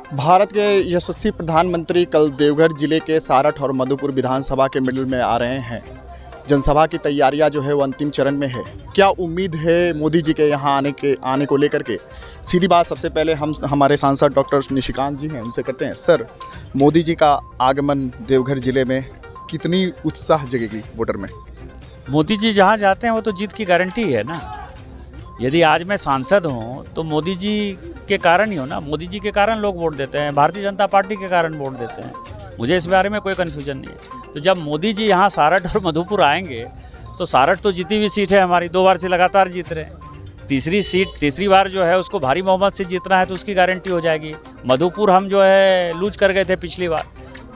भारत के यशस्वी प्रधानमंत्री कल देवघर जिले के सारठ और मधुपुर विधानसभा के मिडिल में आ रहे हैं। जनसभा की तैयारियां जो है वो अंतिम चरण में है। क्या उम्मीद है मोदी जी के यहाँ आने को लेकर के? सीधी बात सबसे पहले हम हमारे सांसद डॉक्टर निशिकांत जी हैं, उनसे करते हैं। सर, मोदी जी का आगमन देवघर जिले में कितनी उत्साह जगेगी वोटर में? मोदी जी जहाँ जाते हैं वो तो जीत की गारंटी है ना। यदि आज मैं सांसद हूँ तो मोदी जी के कारण ही हो ना। मोदी जी के कारण लोग वोट देते हैं, भारतीय जनता पार्टी के कारण वोट देते हैं। मुझे इस बारे में कोई कन्फ्यूजन नहीं है। तो जब मोदी जी यहाँ सारठ और मधुपुर आएंगे तो सारठ तो जीती हुई सीट है हमारी, 2 बार से लगातार जीत रहे हैं। तीसरी बार जो है उसको भारी बहुमत से जीतना है तो उसकी गारंटी हो जाएगी। मधुपुर हम जो है लूज कर गए थे पिछली बार,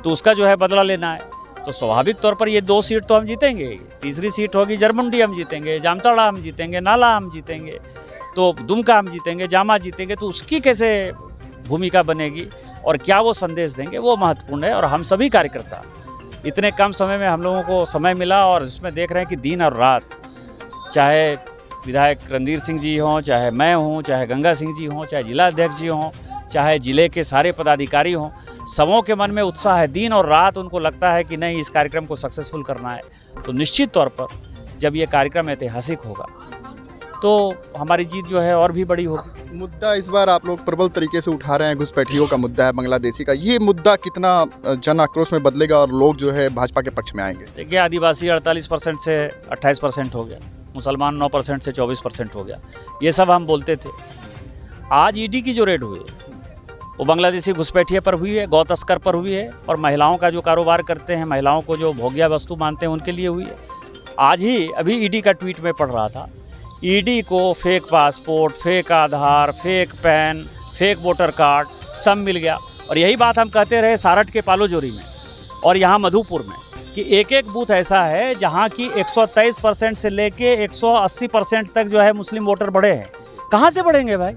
तो उसका जो है बदला लेना है। तो स्वाभाविक तौर पर ये 2 सीट तो हम जीतेंगे। तीसरी सीट होगी जरमुंडी, हम जीतेंगे, जामताड़ा हम जीतेंगे, नाला हम जीतेंगे, तो दुमका हम जीतेंगे, जामा जीतेंगे। तो उसकी कैसे भूमिका बनेगी और क्या वो संदेश देंगे, वो महत्वपूर्ण है। और हम सभी कार्यकर्ता इतने कम समय में हम लोगों को समय मिला और इसमें देख रहे हैं कि दिन और रात, चाहे विधायक रणधीर सिंह जी हों, चाहे मैं हूँ, चाहे गंगा सिंह जी हों, चाहे जिला अध्यक्ष जी हों, चाहे जिले के सारे पदाधिकारी हों, सबों के मन में उत्साह है। दिन और रात उनको लगता है कि नहीं, इस कार्यक्रम को सक्सेसफुल करना है। तो निश्चित तौर पर जब ये कार्यक्रम ऐतिहासिक होगा तो हमारी जीत जो है और भी बड़ी होगी। मुद्दा इस बार आप लोग प्रबल तरीके से उठा रहे हैं, घुसपैठियों का मुद्दा है, बांग्लादेशी का। ये मुद्दा कितना जन आक्रोश में बदलेगा और लोग जो है भाजपा के पक्ष में आएंगे? देखिए, आदिवासी 48% से 28% हो गया, मुसलमान 9% से 24% हो गया। ये सब हम बोलते थे। आज ईडी की जो रेड हुई है वो बांग्लादेशी घुसपैठिए पर हुई है, गौ तस्कर पर हुई है और महिलाओं का जो कारोबार करते हैं, महिलाओं को जो भोग्या वस्तु मानते हैं, उनके लिए हुई है। आज ही अभी ईडी का ट्वीट में पढ़ रहा था, ईडी को fake passport, fake Aadhaar, fake PAN, fake voter card सब मिल गया। और यही बात हम कहते रहे सारठ के पालोजोरी में और यहाँ मधुपुर में कि एक एक बूथ ऐसा है जहाँ की 123% से लेके 180% तक जो है मुस्लिम वोटर बढ़े हैं। कहाँ से बढ़ेंगे भाई?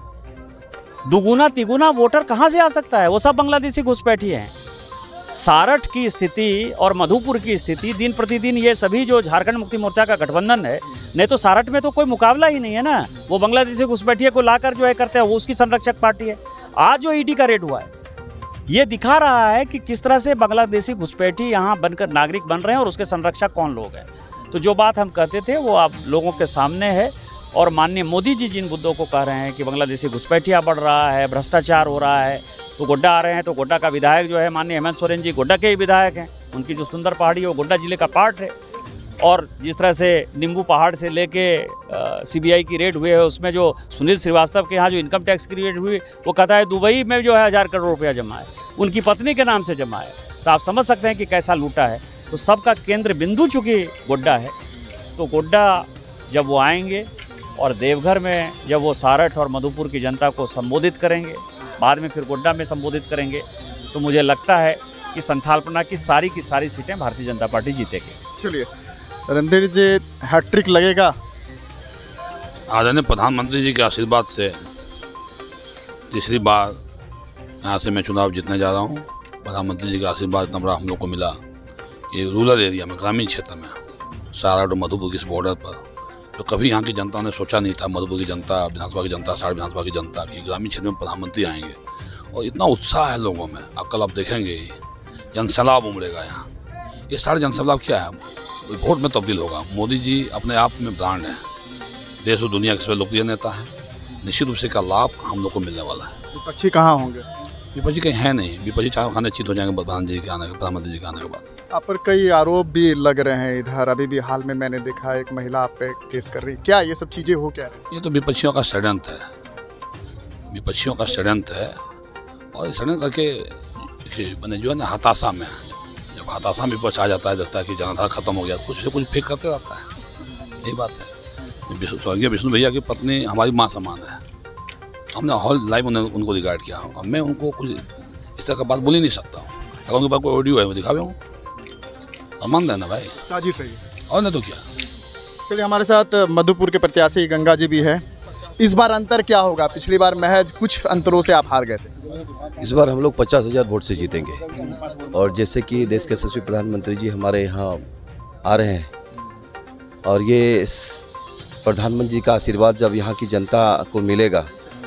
दुगुना तिगुना वोटर कहाँ से आ सकता है? वो सब बांग्लादेशी घुसपैठिए हैं। सारठ की स्थिति और मधुपुर की स्थिति दिन प्रतिदिन, ये सभी जो झारखंड मुक्ति मोर्चा का गठबंधन है, नहीं तो सारठ में तो कोई मुकाबला ही नहीं है ना। वो बांग्लादेशी घुसपैठिए को लाकर जो है करते हैं, वो उसकी संरक्षक पार्टी है। आज जो ईडी का रेड हुआ है ये दिखा रहा है कि किस तरह से बांग्लादेशी घुसपैठी यहाँ बनकर नागरिक बन रहे हैं और उसके संरक्षक कौन लोग हैं। तो जो बात हम कहते थे वो आप लोगों के सामने है। और माननीय मोदी जी जिन मुद्दों को कह रहे हैं कि बांग्लादेशी घुसपैठिया बढ़ रहा है, भ्रष्टाचार हो रहा है, तो गोड्डा आ रहे हैं, तो गोड्डा का विधायक जो है माननीय हेमंत सोरेन जी गोड्डा के ही विधायक हैं। उनकी जो सुंदर पहाड़ी है वो गोड्डा जिले का पार्ट है। और जिस तरह से नींबू पहाड़ से लेके सीबीआई की रेड हुई है, उसमें जो सुनील श्रीवास्तव के यहाँ जो इनकम टैक्स की रेड हुई, वो कहता है दुबई में जो है 1000 करोड़ रुपया जमा है, उनकी पत्नी के नाम से जमा है। तो आप समझ सकते हैं कि कैसा लूटा है। तो सबका केंद्र बिंदु चूँकि गोड्डा है, तो गोड्डा जब वो आएंगे और देवघर में जब वो सारठ और मधुपुर की जनता को संबोधित करेंगे, बाद में फिर गोड्डा में संबोधित करेंगे, तो मुझे लगता है कि संथालपना की सारी सीटें भारतीय जनता पार्टी जीतेगी। चलिए, रणधीर जी, हैट्रिक लगेगा? आदरणीय प्रधानमंत्री जी के आशीर्वाद से तीसरी बार यहाँ से मैं चुनाव जीतने जा रहा हूँ। प्रधानमंत्री जी का आशीर्वाद इतना बड़ा हम लोग को मिला। ये रूरल एरिया में, ग्रामीण क्षेत्र में, सारठ और मधुपुर की इस बॉर्डर पर, तो कभी यहाँ की जनता ने सोचा नहीं था, मधुपुर की जनता, विधानसभा की जनता, सारठ विधानसभा की जनता, की ग्रामीण क्षेत्र में प्रधानमंत्री आएंगे। और इतना उत्साह है लोगों में, कल आप देखेंगे जनसैलाब उमड़ेगा यहाँ। ये सारे जनसैलाब क्या है? वोट में तब्दील होगा। मोदी जी अपने आप में ब्रांड है, देश और दुनिया के सबसे लोकप्रिय नेता है। निश्चित रूप से का लाभ हम लोग को मिलने वाला है। विपक्षी कहाँ होंगे? विपक्षी कहीं है नहीं। विपक्षी चाय खाने चित हो जाएंगे प्रधानमंत्री जी के आने के बाद। आप पर कई आरोप भी लग रहे हैं इधर। अभी भी हाल में मैंने देखा एक महिला आप पे केस कर रही, क्या ये सब चीज़ें हो क्या रही? ये तो विपक्षियों का षड्यंत्र है, विपक्षियों का षड्यंत्र है। और षड्यंत्र करके मैंने जो है ना हताशा में, जब हताशा में विपक्ष आ जाता है, लगता है कि जनाधार खत्म हो गया, कुछ से कुछ फेंक करते रहता है। यही बात है। स्वर्गीय विष्णु भैया की पत्नी हमारी माँ समान है। हमने हॉल लाइव उनको रिगार्ड किया। और मैं उनको कुछ इस तरह का बात बोल ही नहीं सकता हूँ। अगर उनके पास कोई ऑडियो है वो दिखावे हूँ, अमान देना भाई, साजिश है ये। और नहीं तो क्या। चलिए, हमारे साथ मधुपुर के प्रत्याशी गंगा जी भी है। इस बार अंतर क्या होगा? पिछली बार महज कुछ अंतरों से आप हार गए थे। इस बार हम लोग 50,000 वोट से जीतेंगे। और जैसे कि देश के यशस्वी प्रधानमंत्री जी हमारे यहाँ आ रहे हैं और ये प्रधानमंत्री जी का आशीर्वाद जब यहाँ की जनता को मिलेगा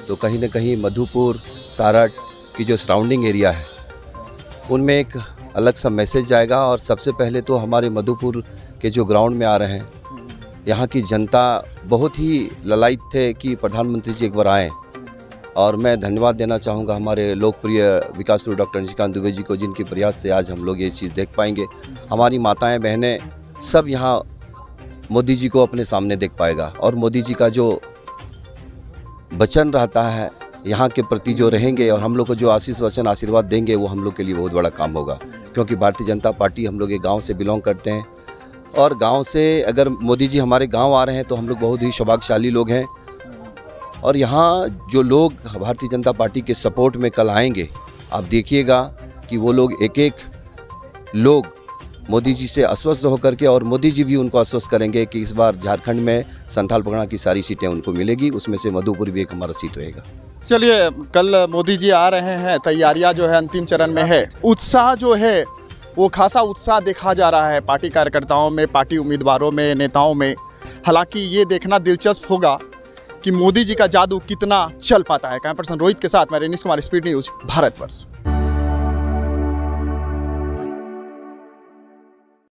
तो कहीं न कहीं मधुपुर, सारठ की जो सराउंडिंग एरिया है उनमें एक अलग सा मैसेज जाएगा। और सबसे पहले तो हमारे मधुपुर के जो ग्राउंड में आ रहे हैं, यहाँ की जनता बहुत ही ललायित थे कि प्रधानमंत्री जी एक बार आएँ। और मैं धन्यवाद देना चाहूँगा हमारे लोकप्रिय विकास गुरु डॉक्टर निशिकांत दुबे जी को, जिनके प्रयास से आज हम लोग ये चीज़ देख पाएंगे। हमारी माताएं बहनें सब यहाँ मोदी जी को अपने सामने देख पाएगा। और मोदी जी का जो वचन रहता है यहाँ के प्रति जो रहेंगे और हम लोग को जो आशीष वचन आशीर्वाद देंगे, वो हम लोग के लिए बहुत बड़ा काम होगा। क्योंकि भारतीय जनता पार्टी, हम लोग एक गाँव से बिलोंग करते हैं और गाँव से अगर मोदी जी हमारे गाँव आ रहे हैं तो हम लोग बहुत ही सौभाग्यशाली लोग हैं। और यहाँ जो लोग भारतीय जनता पार्टी के सपोर्ट में कल आएंगे, आप देखिएगा कि वो लोग एक एक लोग मोदी जी से आश्वस्त होकर के, और मोदी जी भी उनको आश्वस्त करेंगे कि इस बार झारखंड में संथाल परगना की सारी सीटें उनको मिलेगी, उसमें से मधुपुर भी एक हमारा सीट रहेगा। चलिए, कल मोदी जी आ रहे हैं, तैयारियां जो है अंतिम चरण में है। उत्साह जो है वो खासा उत्साह देखा जा रहा है पार्टी कार्यकर्ताओं में, पार्टी उम्मीदवारों में, नेताओं में। हालांकि ये देखना दिलचस्प होगा कि मोदी जी का जादू कितना चल पाता है। कैमरा पर्सन रोहित के साथ मैं रेनिस कुमार, स्पीड न्यूज़, भारतवर्ष।